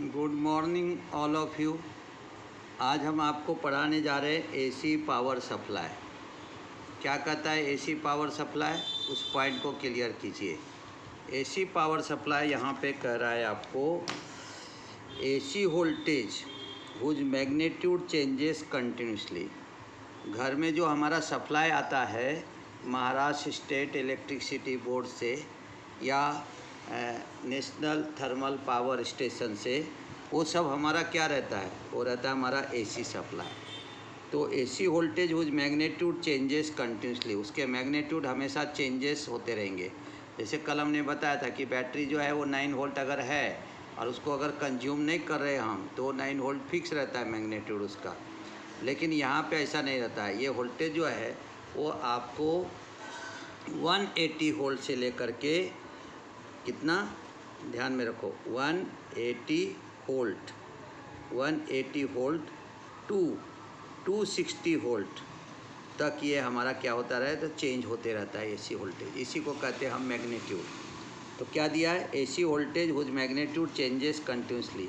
Good morning all of you. आज हम आपको पढ़ाने जा रहे हैं एसी पावर सप्लाई। क्या कहता है एसी पावर सप्लाई, उस पॉइंट को क्लियर कीजिए। एसी पावर सप्लाई यहाँ पे कह रहा है आपको AC voltage whose magnitude changes continuously. घर में जो हमारा सप्लाई आता है महाराष्ट्र स्टेट इलेक्ट्रिसिटी बोर्ड से या नेशनल थर्मल पावर स्टेशन से, वो सब हमारा क्या रहता है, वो रहता है हमारा एसी सप्लाई। तो AC voltage whose magnitude changes continuously, उसके मैग्नीट्यूड हमेशा चेंजेस होते रहेंगे। जैसे कल हमने बताया था कि बैटरी जो है वो 9 वोल्ट अगर है और उसको अगर कंज्यूम नहीं कर रहे हम तो 9 वोल्ट फिक्स रहता है मैग्नीट्यूड उसका। लेकिन यहाँ पे ऐसा नहीं रहता है। ये वोल्टेज जो है वो आपको 180 वोल्ट से लेकर के कितना, ध्यान में रखो, 180 वोल्ट 180 वोल्ट टू 260 वोल्ट तक ये हमारा क्या होता रहे तो चेंज होते रहता है एसी वोल्टेज। इसी को कहते हैं हम मैग्नीट्यूड। तो क्या दिया है, AC voltage whose magnitude changes continuously,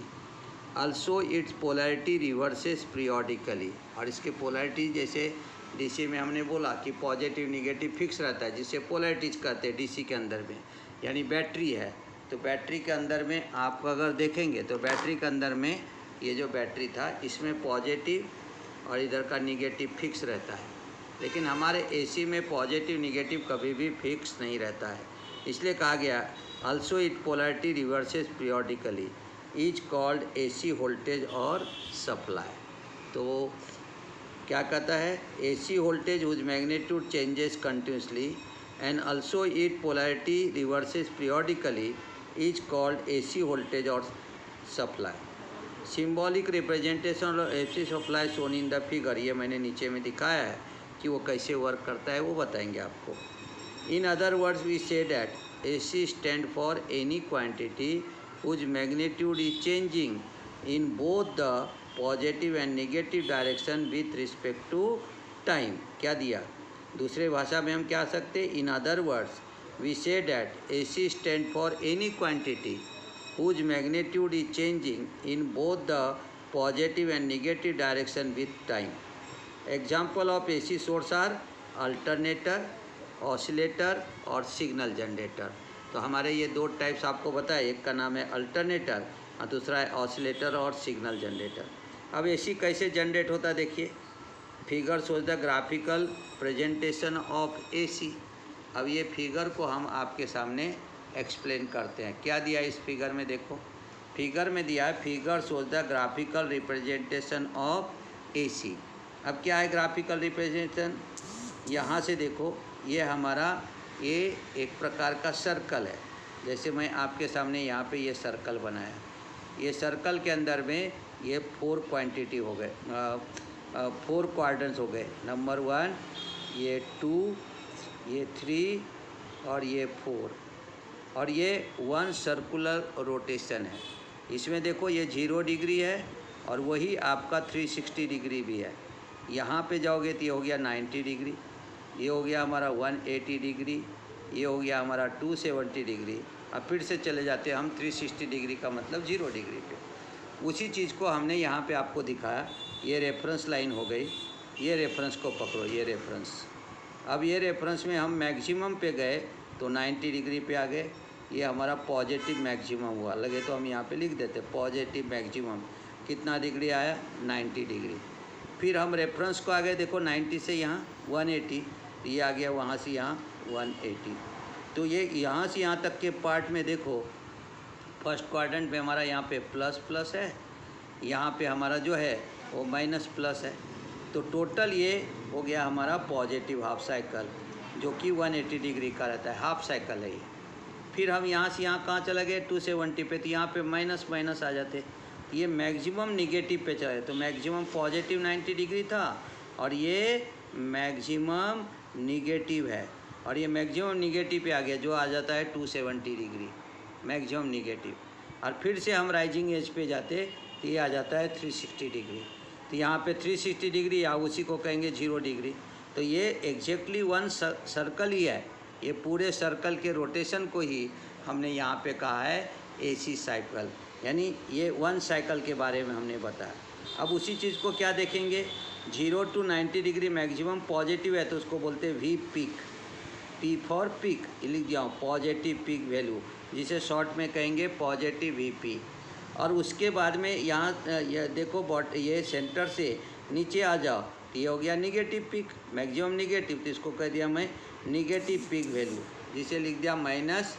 also its polarity reverses periodically. और इसके पोलैरिटी जैसे डीसी में हमने बोला कि पॉजिटिव निगेटिव फिक्स रहता है, जिससे पोलैरिटीज कहते हैं डीसी के अंदर में। यानी बैटरी है तो बैटरी के अंदर में आप अगर देखेंगे तो बैटरी के अंदर में ये जो बैटरी था इसमें पॉजिटिव और इधर का निगेटिव फिक्स रहता है। लेकिन हमारे एसी में पॉजिटिव निगेटिव कभी भी फिक्स नहीं रहता है, इसलिए कहा गया also it polarity reverses periodically is called AC voltage और सप्लाई। तो क्या कहता है, AC voltage whose magnitude changes continuously and also its polarity reverses periodically is called AC voltage or supply. Symbolic representation of AC supply shown in the figure, ये मैंने नीचे में दिखाया है कि वो कैसे वर्क करता है, वो बताएंगे आपको। In other words we say that AC stand for any quantity whose magnitude is changing in both the positive and negative direction with respect to time। क्या दिया, दूसरे भाषा में हम क्या सकते, in other words we say that AC stand for any quantity whose magnitude is changing in both the positive and negative direction with time. Example of AC source are alternator, oscillator और signal generator. तो हमारे ये दो types आपको बताया, एक का नाम है अल्टरनेटर और दूसरा है ऑसिलेटर और सिग्नल जनरेटर। अब एसी कैसे जनरेट होता है देखिए, figure shows the graphical presentation of AC. अब ये फिगर को हम आपके सामने एक्सप्लेन करते हैं। क्या दिया इस फिगर में, देखो फिगर में दिया है, figure shows the graphical representation of AC. अब क्या है ग्राफिकल रिप्रेजेंटेशन, यहाँ से देखो ये हमारा ये एक प्रकार का सर्कल है। जैसे मैं आपके सामने यहाँ पे ये सर्कल बनाया, ये सर्कल के अंदर में ये 4 क्वांटिटी हो गए, 4 क्वाड्रेंट्स हो गए। नंबर 1, ये 2, ये 3 और ये 4, और ये 1 सर्कुलर रोटेशन है। इसमें देखो ये 0 डिग्री है और वही आपका 360 डिग्री भी है। यहाँ पे जाओगे तो ये हो गया 90 डिग्री, ये हो गया हमारा 180 डिग्री, ये हो गया हमारा 270 डिग्री। अब फिर से चले जाते हैं हम 360 डिग्री का मतलब 0 डिग्री पे। उसी चीज़ को हमने यहाँ पे आपको दिखाया। ये रेफरेंस लाइन हो गई, ये रेफरेंस को पकड़ो, ये रेफरेंस। अब ये रेफरेंस में हम मैक्सिमम पे गए तो 90 डिग्री पे आ गए, ये हमारा पॉजिटिव मैक्सिमम हुआ। लगे तो हम यहाँ पे लिख देते पॉजिटिव मैक्सिमम कितना डिग्री आया, 90 डिग्री। फिर हम रेफरेंस को आ गए, देखो 90 से यहाँ 180, ये आ गया वहाँ से यहाँ 180। तो ये यहाँ से यहाँ तक के पार्ट में देखो, फर्स्ट क्वाड्रेंट में हमारा यहाँ पे प्लस प्लस है, यहाँ पे हमारा जो है वो माइनस प्लस है। तो टोटल ये हो गया हमारा पॉजिटिव हाफ साइकिल, जो कि 180 डिग्री का रहता है, हाफ साइकिल है ये। फिर हम यहाँ से यहाँ कहाँ चला गए 270 पे, तो यहाँ पे माइनस माइनस आ जाते, ये मैक्सिमम निगेटिव पे चले। तो मैक्सिमम पॉजिटिव 90 डिग्री था और ये मैक्सिमम निगेटिव है, और ये मैक्सिमम निगेटिव पे आ गया जो आ जाता है 270 डिग्री मैक्सिमम निगेटिव। और फिर से हम राइजिंग एज पे जाते तो ये आ जाता है 360 डिग्री। तो यहाँ पे 360 डिग्री या उसी को कहेंगे 0 डिग्री। तो ये एग्जैक्टली 1 सर्कल ही है, ये पूरे सर्कल के रोटेशन को ही हमने यहाँ पे कहा है एसी साइकिल। यानी ये 1 साइकिल के बारे में हमने बताया। अब उसी चीज़ को क्या देखेंगे, 0 to 90 डिग्री मैक्सिमम पॉजिटिव है तो उसको बोलते हैं V peak, P for peak लिख जाओ, पॉजिटिव पीक वैल्यू, जिसे शॉर्ट में कहेंगे पॉजिटिव वी पी। और उसके बाद में यहाँ ये देखो ये सेंटर से नीचे आ जाओ तो ये हो गया निगेटिव पीक, मैक्सिमम निगेटिव, तो इसको कह दिया मैं निगेटिव पीक वैल्यू, जिसे लिख दिया माइनस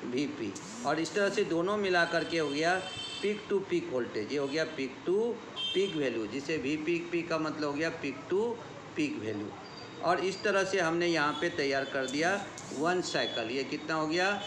वी पी। और इस तरह से दोनों मिला करके हो गया पीक टू पीक वोल्टेज, ये हो गया पीक टू पीक वैल्यू, जिसे वी पी का मतलब हो गया पीक टू पीक वैल्यू। और इस तरह से हमने यहाँ पे तैयार कर दिया 1 साइकिल। ये कितना हो गया,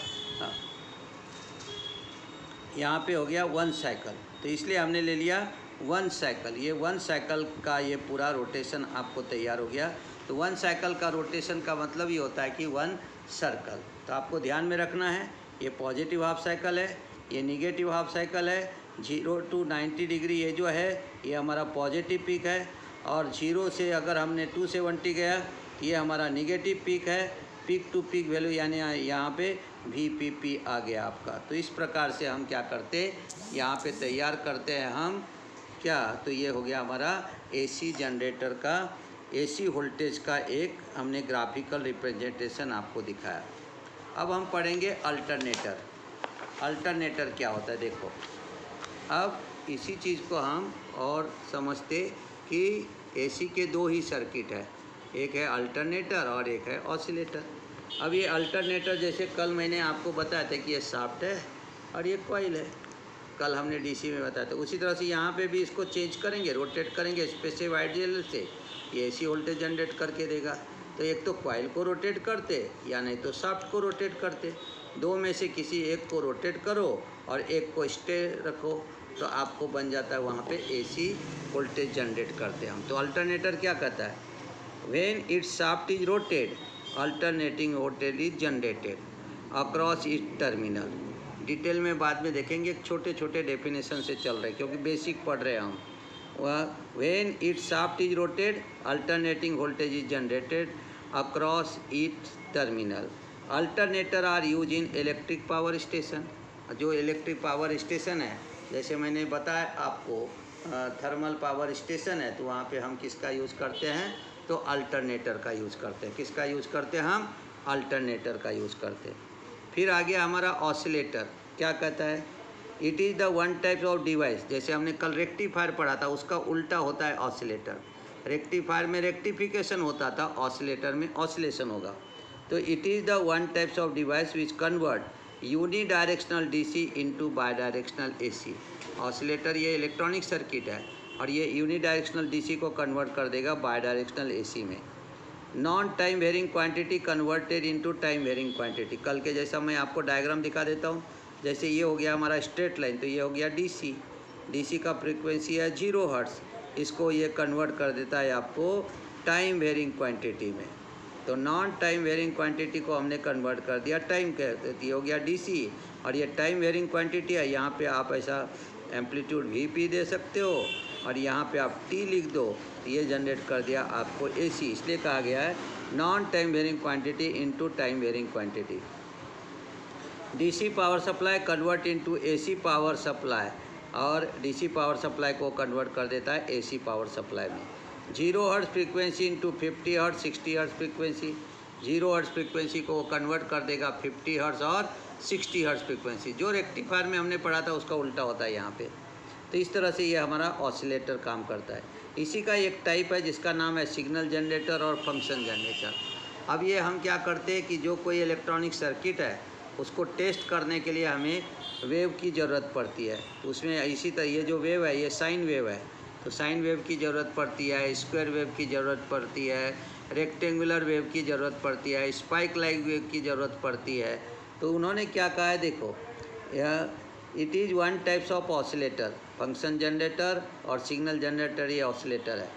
यहाँ पे हो गया 1 साइकिल, तो इसलिए हमने ले लिया 1 साइकिल। ये 1 साइकिल का ये पूरा रोटेशन आपको तैयार हो गया। तो 1 साइकिल का रोटेशन का मतलब ये होता है कि 1 सर्कल। तो आपको ध्यान में रखना है, ये पॉजिटिव हाफ साइकिल है, ये निगेटिव हाफ साइकिल है। 0 to 90 डिग्री ये जो है ये हमारा पॉजिटिव पीक है, और 0 से अगर हमने 270 गया ये हमारा निगेटिव पीक है, पीक टू पीक वैल्यू, यानी यहाँ पे वी आ गया आपका। तो इस प्रकार से हम क्या करते, यहाँ पे तैयार करते हैं हम क्या, तो ये हो गया हमारा एसी जनरेटर का, एसी वोल्टेज का एक हमने ग्राफिकल रिप्रेजेंटेशन आपको दिखाया। अब हम पढ़ेंगे अल्टरनेटर। अल्टरनेटर क्या होता है देखो, अब इसी चीज़ को हम और समझते कि एसी के 2 ही सर्किट है, एक है अल्टरनेटर और एक है ऑसिलेटर। अब ये अल्टरनेटर जैसे कल मैंने आपको बताया था कि ये शाफ्ट है और ये कॉइल है, कल हमने डीसी में बताया था। उसी तरह से यहाँ पे भी इसको चेंज करेंगे, रोटेट करेंगे स्पेसिफिक आइडियल से, ये एसी वोल्टेज जनरेट करके देगा। तो एक तो कॉइल को रोटेट करते या नहीं तो शाफ्ट को रोटेट करते, 2 में से किसी एक को रोटेट करो और एक को स्टे रखो, तो आपको बन जाता है वहाँ पे एसी वोल्टेज जनरेट करते हैं हम। तो अल्टरनेटर क्या कहता है, when its shaft is rotated alternating voltage is generated across its terminal. Detail में बाद में देखेंगे, छोटे छोटे डेफिनेशन से चल रहे क्योंकि बेसिक पढ़ रहे हैं हम। When its shaft is rotated alternating voltage is generated across its terminal. Alternator are use in electric power station. जो इलेक्ट्रिक पावर स्टेशन है, जैसे मैंने बताया आपको थर्मल पावर स्टेशन है, तो वहाँ पे हम किसका यूज़ करते हैं, तो अल्टरनेटर का यूज़ करते हैं। किसका यूज़ करते हैं हम, अल्टरनेटर का यूज़ करते हैं। फिर आगे हमारा ऑसिलेटर क्या कहता है, it is the one type of device, जैसे हमने कल रेक्टिफायर पढ़ा था उसका उल्टा होता है ऑसिलेटर। रेक्टिफायर में रेक्टिफिकेशन होता था, ऑसिलेटर में ऑसिलेशन होगा। तो it is the one types of device which convert unidirectional DC into bidirectional AC. Oscillator ये इलेक्ट्रॉनिक सर्किट है और ये यूनिडायरेक्शनल डीसी को कन्वर्ट कर देगा बायडायरेक्शनल एसी में। Non time varying quantity converted into time varying quantity. कल के जैसा मैं आपको डायग्राम दिखा देता हूँ, जैसे ये हो गया हमारा स्ट्रेट लाइन, तो ये हो गया डीसी, डीसी का फ्रीक्वेंसी है 0 हर्ट्ज, इसको ये कन्वर्ट कर देता है आपको टाइम वेरिंग क्वांटिटी में। तो नॉन टाइम वेरिंग क्वांटिटी को हमने कन्वर्ट कर दिया टाइम के, ये हो गया डीसी, और ये टाइम वेरिंग क्वांटिटी है। यहाँ पे आप ऐसा एम्पलीट्यूड वी दे सकते हो और यहाँ पे आप टी लिख दो, तो ये जनरेट कर दिया आपको एसी। इसलिए कहा गया है non time varying quantity into time varying quantity. DC power supply convert into AC power supply, और डीसी पावर सप्लाई को कन्वर्ट कर देता है एसी पावर सप्लाई में। 0 hertz frequency into 50 hertz 60 hertz frequency. 0 hertz frequency को वो convert कर देगा 50 हर्ट्ज और 60 हर्ट्ज फ्रीक्वेंसी। जो रेक्टिफायर में हमने पढ़ा था उसका उल्टा होता है यहाँ पे। तो इस तरह से ये हमारा ऑसिलेटर काम करता है। इसी का एक टाइप है जिसका नाम है सिग्नल जनरेटर और फंक्शन जनरेटर। अब ये हम क्या करते हैं कि जो कोई इलेक्ट्रॉनिक सर्किट है उसको टेस्ट करने के लिए हमें वेव की ज़रूरत पड़ती है। उसमें इसी तरह ये जो वेव है ये साइन वेव है, तो साइन वेव की ज़रूरत पड़ती है, स्क्वायर वेव की ज़रूरत पड़ती है, रेक्टेंगुलर वेव की ज़रूरत पड़ती है, स्पाइक लाइक वेव की ज़रूरत पड़ती है। तो उन्होंने क्या कहा है देखो, यह it is one types of oscillator, function generator और सिग्नल जनरेटर ये ऑसिलेटर है।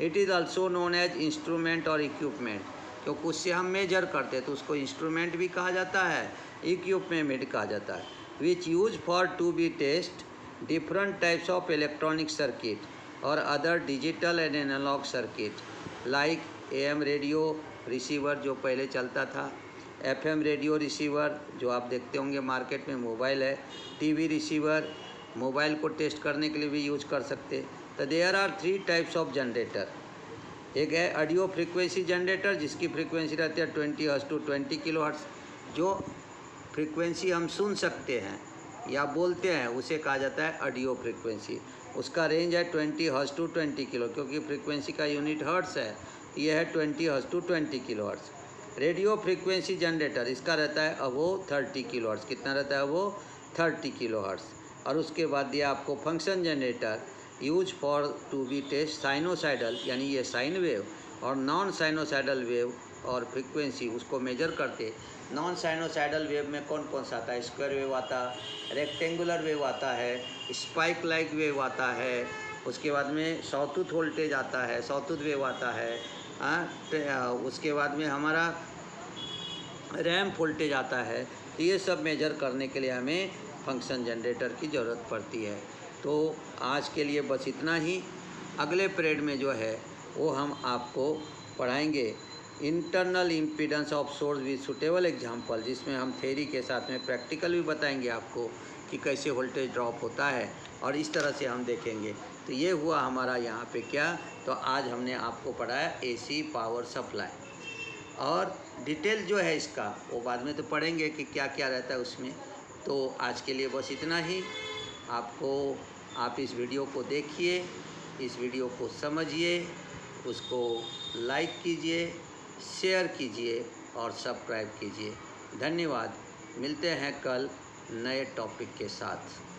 It is also known as instrument और इक्विपमेंट, क्योंकि उससे हम मेजर करते हैं तो उसको इंस्ट्रूमेंट भी कहा जाता है, इक्विपमेंट कहा जाता है। Which use for to be test different types of electronic circuit और other digital and analog circuit like AM radio receiver जो पहले चलता था, FM रेडियो रिसीवर जो आप देखते होंगे मार्केट में मोबाइल है, TV रिसीवर, मोबाइल को टेस्ट करने के लिए भी यूज कर सकते। तो there are 3 types of generator. एक है ऑडियो फ्रीक्वेंसी जनरेटर, जिसकी फ्रीक्वेंसी रहती है 20 हर्ट्ज टू 20 किलो हर्ट्ज। जो फ्रीक्वेंसी हम सुन सकते हैं या बोलते हैं उसे कहा जाता है ऑडियो फ्रीक्वेंसी। उसका रेंज है 20 हर्ट्ज टू 20 किलो, क्योंकि फ्रीक्वेंसी का यूनिट हर्ट्ज है, ये है 20 hertz to 20 kilohertz. Radio frequency generator, इसका रहता है अबोव 30 किलो हर्ट्ज। कितना रहता है? Above 30 kilohertz. और उसके बाद दिया आपको function generator, use for to be test sinusoidal, यानी ये साइन वेव और नॉन साइनोसाइडल वेव और फ्रीक्वेंसी उसको मेजर करते। नॉन साइनोसाइडल वेव में कौन कौन सा आता है? स्क्वायर वेव आता है, रेक्टेंगुलर वेव आता है, स्पाइक लाइक वेव आता है, उसके बाद में सॉटूथ वोल्टेज आता है, सॉटूथ वेव आता है, उसके बाद में हमारा रैम्प वोल्टेज आता है। तो ये सब मेजर करने के लिए हमें फंक्शन जनरेटर की ज़रूरत पड़ती है। तो आज के लिए बस इतना ही। अगले पीरियड में जो है वो हम आपको पढ़ाएंगे internal impedance of source with suitable example, जिसमें हम थ्योरी के साथ में प्रैक्टिकल भी बताएंगे आपको कि कैसे वोल्टेज ड्रॉप होता है, और इस तरह से हम देखेंगे। तो ये हुआ हमारा यहाँ पे क्या, तो आज हमने आपको पढ़ाया एसी पावर सप्लाई, और डिटेल जो है इसका वो बाद में तो पढ़ेंगे कि क्या क्या रहता है उसमें। तो आज के लिए बस इतना ही। आप इस वीडियो को देखिए, इस वीडियो को समझिए, उसको लाइक कीजिए, शेयर कीजिए और सब्सक्राइब कीजिए। धन्यवाद। मिलते हैं कल नए टॉपिक के साथ।